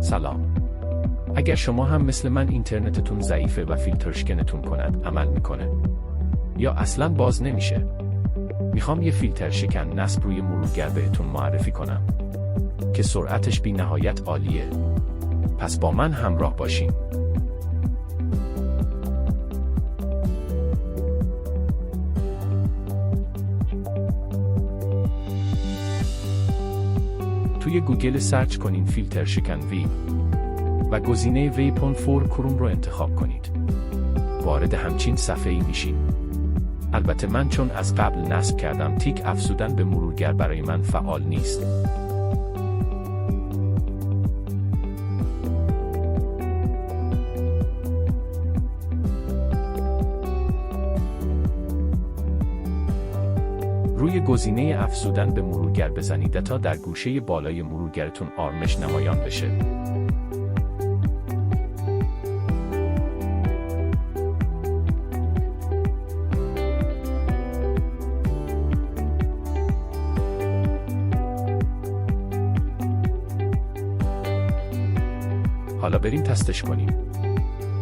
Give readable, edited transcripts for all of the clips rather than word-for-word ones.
سلام. اگر شما هم مثل من اینترنتتون ضعیفه و فیلترشکنتون کند عمل میکنه یا اصلاً باز نمیشه، میخوام یه فیلتر شکن نصب روی مرورگر بهتون معرفی کنم که سرعتش بی نهایت عالیه. پس با من همراه باشین. توی گوگل سرچ کنین فیلتر شکن ویب و گزینه ویپون فور کروم رو انتخاب کنید. وارد همچین صفحه‌ای میشین. البته من چون از قبل نصب کردم تیک افزودن به مرورگر برای من فعال نیست. روی گزینه افزودن به مرورگر بزنید تا در گوشه بالای مرورگرتون آرامش نمایان بشه. حالا بریم تستش کنیم.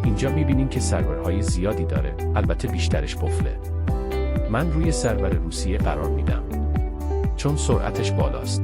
اینجا میبینیم که سرورهای زیادی داره، البته بیشترش قفله. من روی سرور روسیه قرار میدم چون سرعتش بالاست.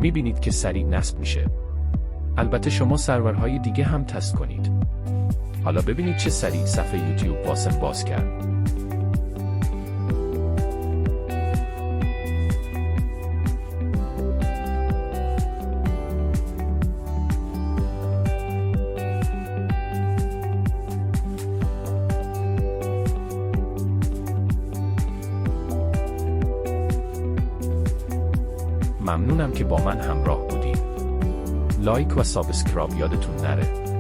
میبینید که سریع نصب میشه. البته شما سرورهای دیگه هم تست کنید. حالا ببینید چه سریع صفحه یوتیوب واسم باز کرد. ممنونم که با من همراه بودید. لایک و سابسکرایب یادتون نره.